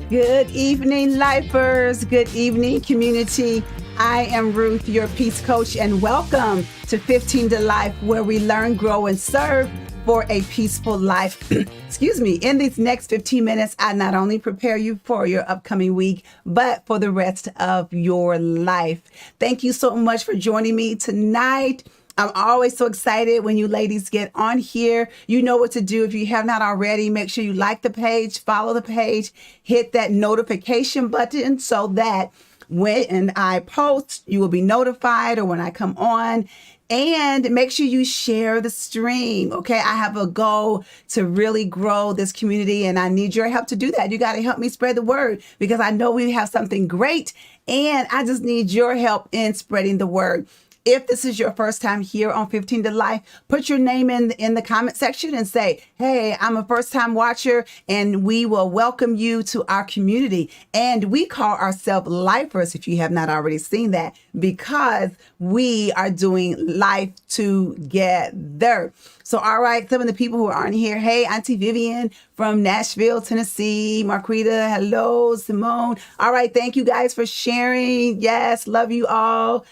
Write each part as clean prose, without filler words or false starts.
Good evening, lifers. Good evening, community. I am Ruth, your peace coach, and welcome to 15 to Life, where we learn, grow, and serve for a peaceful life. Excuse me. In these next 15 minutes, I not only prepare you for your upcoming week, but for the rest of your life. Thank you so much for joining me tonight. I'm always so excited when you ladies get on here. You know what to do. If you have not already, make sure you like the page, follow the page, hit that notification button so that when I post, you will be notified, or when I come on. And make sure you share the stream. Okay. I have a goal to really grow this community, and I need your help to do that. You got to help me spread the word, because I know we have something great, and I just need your help in spreading the word. If this is your first time here on 15 to Life, put your name in the comment section and say, hey, I'm a first time watcher, and we will welcome you to our community. And we call ourselves lifers, if you have not already seen that, because we are doing life together. So, all right, some of the people who are on here. Hey, Auntie Vivian from Nashville, Tennessee. Marquita, hello. Simone. All right, thank you guys for sharing. Yes, love you all.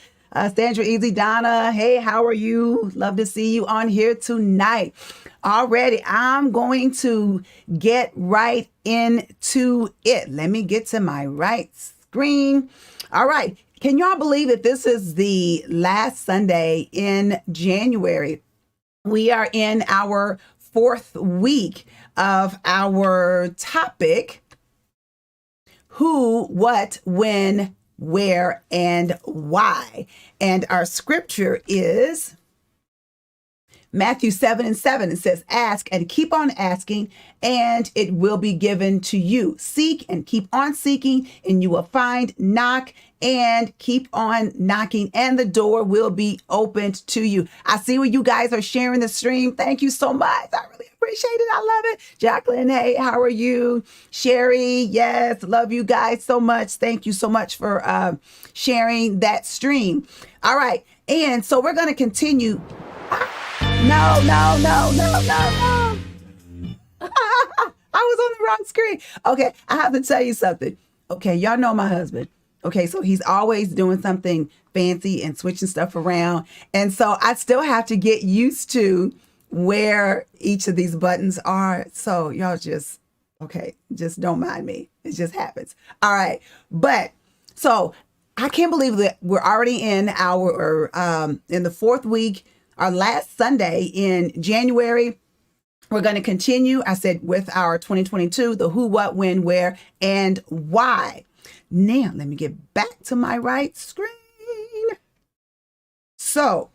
Sandra, Easy, Donna, hey, how are you? Love to see you on here tonight. Already, I'm going to get right into it. Let me get to my right screen. All right. Can y'all believe that this is the last Sunday in January? We are in our fourth week of our topic, who, what, when, where, and why. And our scripture is Matthew 7:7. It says, ask and keep on asking, and it will be given to you. Seek and keep on seeking, and you will find. Knock and keep on knocking, and the door will be opened to you. I see where you guys are sharing the stream. Thank you so much. I really appreciate it. I love it. Jacqueline, hey, how are you? Sherry, yes, love you guys so much. Thank you so much for sharing that stream. All right, and so we're going to continue. No. I was on the wrong screen. Okay, I have to tell you something. Okay, y'all know my husband. Okay, so he's always doing something fancy and switching stuff around. And so I still have to get used to where each of these buttons are. So y'all just don't mind me. It just happens. All right. But so I can't believe that we're already in in the fourth week, our last Sunday in January. We're going to continue, I said, with our 2022, the who, what, when, where, and why. Now, let me get back to my right screen. So,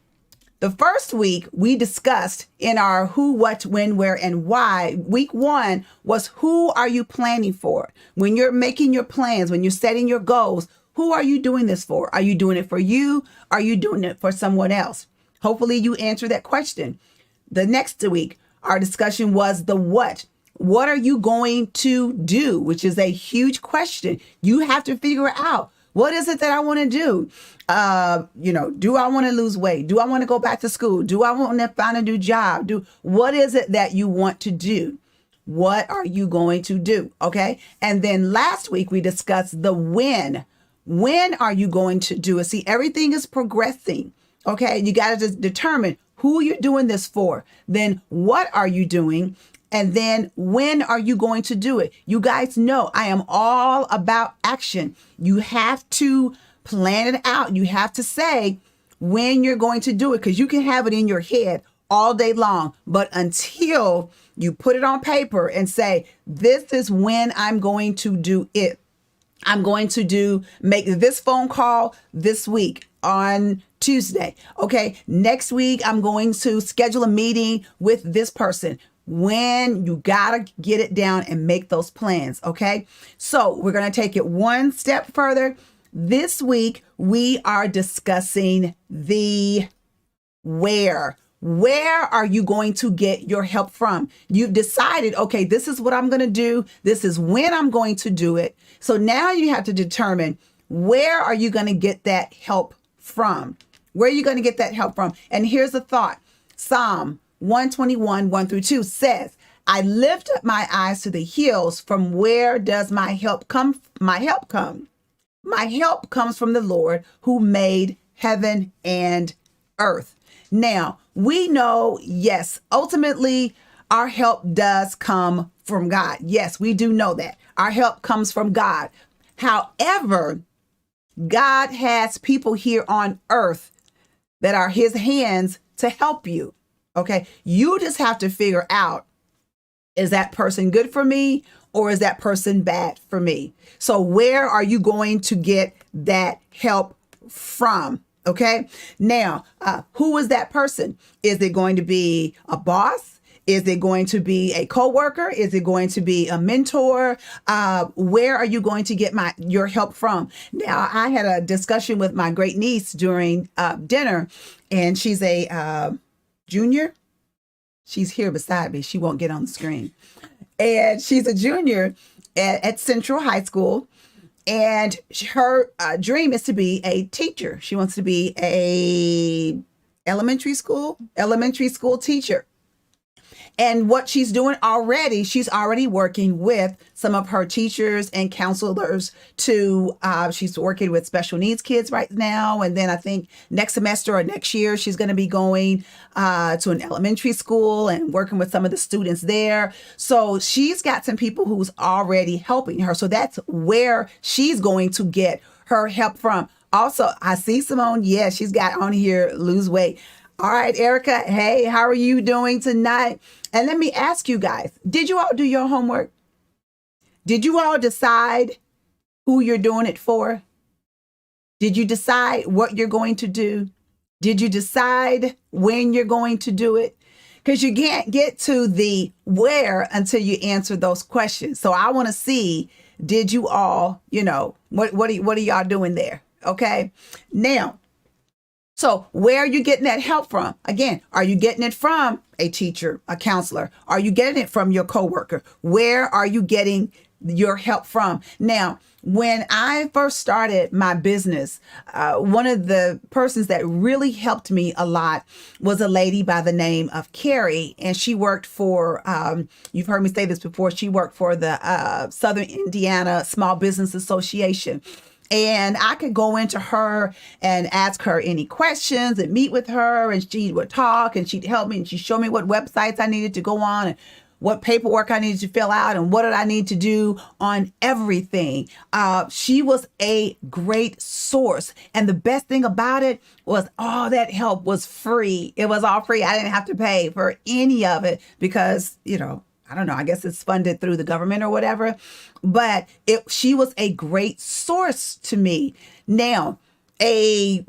the first week we discussed in our who, what, when, where, and why. Week one was, who are you planning for? When you're making your plans, when you're setting your goals, who are you doing this for? Are you doing it for you? Are you doing it for someone else? Hopefully you answer that question. The next week, our discussion was the what. What are you going to do? Which is a huge question. You have to figure out, what is it that I want to do? Do I want to lose weight? Do I want to go back to school? Do I want to find a new job? What is it that you want to do? What are you going to do? Okay. And then last week we discussed the when. When are you going to do it? See, everything is progressing. Okay. You got to just determine who you're doing this for. Then what are you doing? And then when are you going to do it? You guys know I am all about action. You have to plan it out. You have to say when you're going to do it, because you can have it in your head all day long. But until you put it on paper and say, this is when I'm going to do it. I'm going to make this phone call this week on Tuesday. Okay. Next week, I'm going to schedule a meeting with this person. When you got to get it down and make those plans. Okay. So we're going to take it one step further. This week, we are discussing the where. Where are you going to get your help from? You've decided, okay, this is what I'm going to do. This is when I'm going to do it. So now you have to determine, where are you going to get that help from? Where are you going to get that help from? And here's a thought. Psalm 121, 1-2 says, I lift up my eyes to the hills. From where does my help come? My help come. My help comes from the Lord who made heaven and earth. Now, we know, yes, ultimately, our help does come from God. Yes, we do know that. Our help comes from God. However, God has people here on earth that are his hands to help you. Okay. You just have to figure out, is that person good for me or is that person bad for me? So where are you going to get that help from? Okay. Now, who is that person? Is it going to be a boss? Is it going to be a coworker? Is it going to be a mentor? Where are you going to get your help from? Now, I had a discussion with my great niece during dinner, and she's a junior. She's here beside me. She won't get on the screen. And she's a junior at Central High School. And her dream is to be a teacher. She wants to be a elementary school teacher. And what she's doing already, she's already working with some of her teachers and counselors she's working with special needs kids right now. And then I think next semester or next year, she's going to be going to an elementary school and working with some of the students there. So she's got some people who's already helping her. So that's where she's going to get her help from. Also, I see Simone. Yeah, she's got on here, lose weight. All right, Erica. Hey, how are you doing tonight? And let me ask you guys, did you all do your homework? Did you all decide who you're doing it for? Did you decide what you're going to do? Did you decide when you're going to do it? Because you can't get to the where until you answer those questions. So I want to see, did you all, what are y'all doing there? Okay. Now, so where are you getting that help from? Again, are you getting it from a teacher, a counselor? Are you getting it from your coworker? Where are you getting your help from? Now, when I first started my business, one of the persons that really helped me a lot was a lady by the name of Carrie. And she worked for, you've heard me say this before, she worked for the Southern Indiana Small Business Association. And I could go into her and ask her any questions and meet with her, and she would talk and she'd help me and she'd show me what websites I needed to go on and what paperwork I needed to fill out and what did I need to do on everything. She was a great source. And the best thing about it was all that help was free. It was all free. I didn't have to pay for any of it because, I don't know, I guess it's funded through the government or whatever, but she was a great source to me. Now, a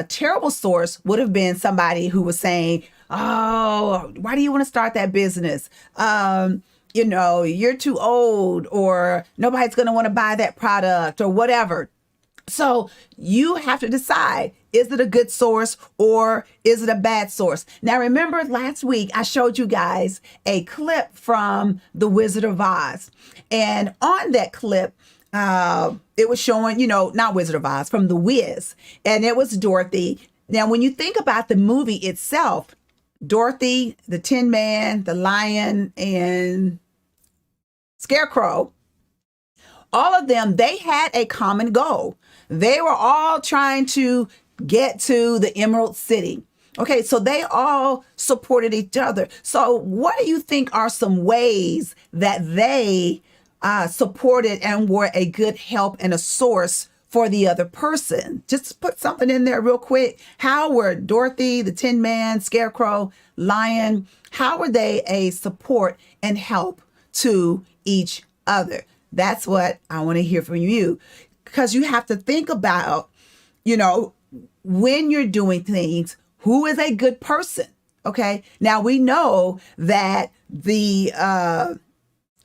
terrible source would have been somebody who was saying, oh, why do you want to start that business? You're too old, or nobody's going to want to buy that product or whatever. So you have to decide, is it a good source or is it a bad source? Now, remember last week, I showed you guys a clip from The Wizard of Oz. And on that clip, it was showing, not Wizard of Oz, from The Wiz. And it was Dorothy. Now, when you think about the movie itself, Dorothy, the Tin Man, the Lion, and Scarecrow, all of them, they had a common goal. They were all trying to get to the Emerald City. Okay, so they all supported each other. So what do you think are some ways that they supported and were a good help and a source for the other person? Just put something in there real quick. How were Dorothy, the Tin Man, Scarecrow, Lion, how were they a support and help to each other? That's what I want to hear from you, because you have to think about, when you're doing things, who is a good person? Okay. Now we know that the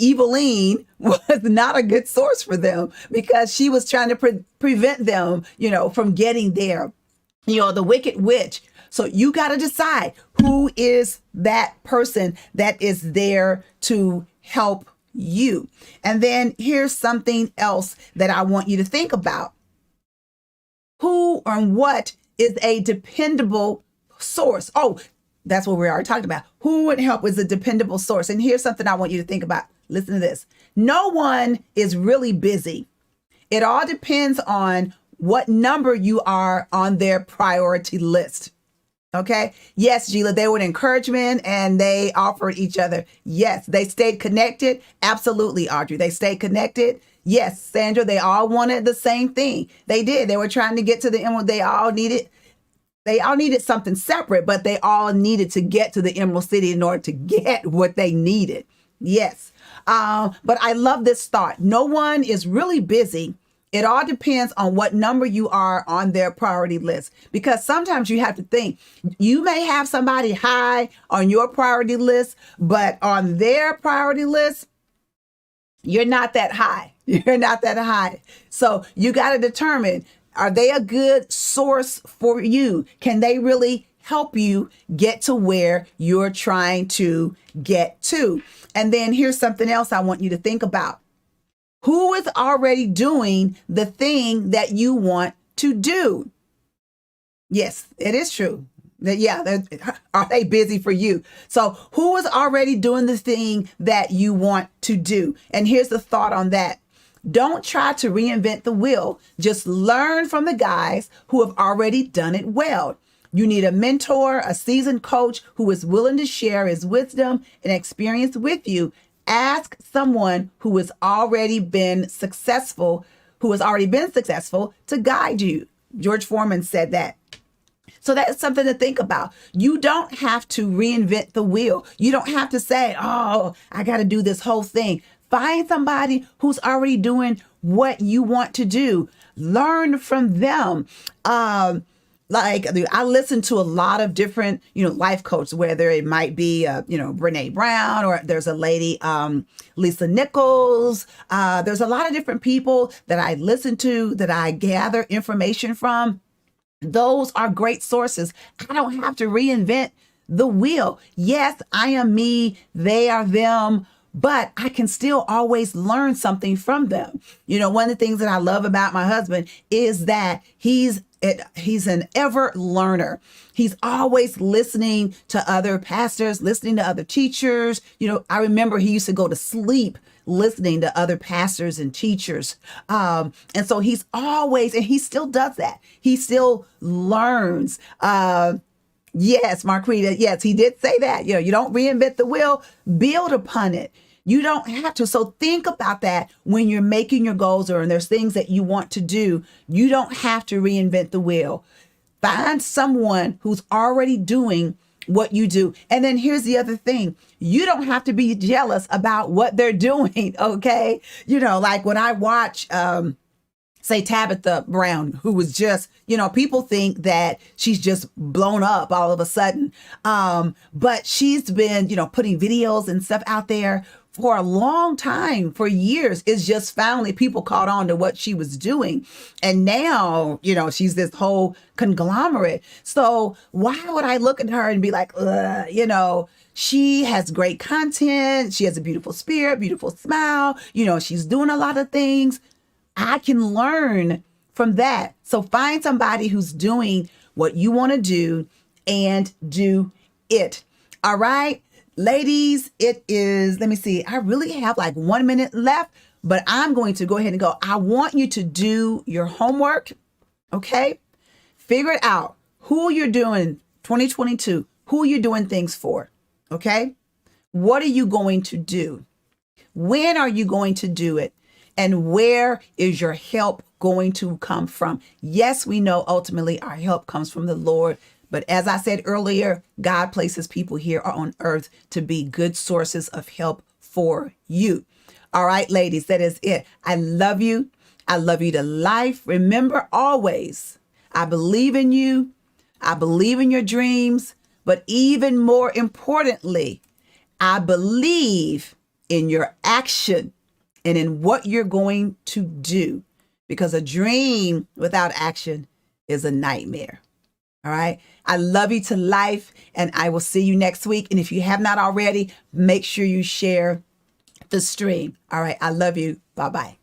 Eveline was not a good source for them because she was trying to prevent them, from getting there. The Wicked Witch. So you got to decide who is that person that is there to help you. And then here's something else that I want you to think about. Who or what is a dependable source? Oh, That's what we already talked about. Who would help is a dependable source. And here's something I want you to think about. Listen to this. No one is really busy. It all depends on what number you are on their priority list. Okay. Yes, Gila, they were encouragement and they offered each other. Yes, they stayed connected. Absolutely, Audrey. They stayed connected. Yes, Sandra, they all wanted the same thing. They did. They were trying to get to the Emerald. They all needed something separate, but they all needed to get to the Emerald City in order to get what they needed. Yes. But I love this thought. No one is really busy. It all depends on what number you are on their priority list, because sometimes you have to think you may have somebody high on your priority list, but on their priority list, you're not that high. You're not that high. So you got to determine, are they a good source for you? Can they really help you get to where you're trying to get to? And then here's something else I want you to think about. Who is already doing the thing that you want to do? Yes, it is true. Are they busy for you? So who is already doing the thing that you want to do? And here's the thought on that. Don't try to reinvent the wheel. Just learn from the guys who have already done it well. You need a mentor, a seasoned coach who is willing to share his wisdom and experience with you. Ask someone who has already been successful to guide you. George Foreman said that. So that's something to think about. You don't have to reinvent the wheel. You don't have to say, oh, I got to do this whole thing. Find somebody who's already doing what you want to do. Learn from them. Like I listen to a lot of different, life coaches, whether it might be, Brene Brown, or there's a lady, Lisa Nichols. There's a lot of different people that I listen to, that I gather information from. Those are great sources. I don't have to reinvent the wheel. Yes, I am me. They are them. But I can still always learn something from them. One of the things that I love about my husband is that he's an ever learner. He's always listening to other pastors, listening to other teachers. I remember he used to go to sleep listening to other pastors and teachers. And so he's always, and he still does that. He still learns. Yes, Marquita. Yes, he did say that. You don't reinvent the wheel, build upon it. You don't have to. So think about that when you're making your goals, or there's things that you want to do. You don't have to reinvent the wheel. Find someone who's already doing what you do. And then here's the other thing. You don't have to be jealous about what they're doing. Okay. Like when I watch, say Tabitha Brown, who was just, people think that she's just blown up all of a sudden. But she's been, putting videos and stuff out there for a long time, for years. It's just finally people caught on to what she was doing. And now, she's this whole conglomerate. So why would I look at her and be like, she has great content. She has a beautiful spirit, beautiful smile. She's doing a lot of things. I can learn from that. So find somebody who's doing what you want to do and do it. All right, ladies, it is, let me see. I really have like 1 minute left, but I'm going to go ahead and go. I want you to do your homework. Okay. Figure it out who you're doing 2022, who you're doing things for. Okay. What are you going to do? When are you going to do it? And where is your help going to come from? Yes, we know ultimately our help comes from the Lord. But as I said earlier, God places people here on earth to be good sources of help for you. All right, ladies, that is it. I love you. I love you to life. Remember always, I believe in you. I believe in your dreams. But even more importantly, I believe in your action and in what you're going to do, because a dream without action is a nightmare. All right. I love you to life, and I will see you next week. And if you have not already, make sure you share the stream. All right. I love you. Bye-bye.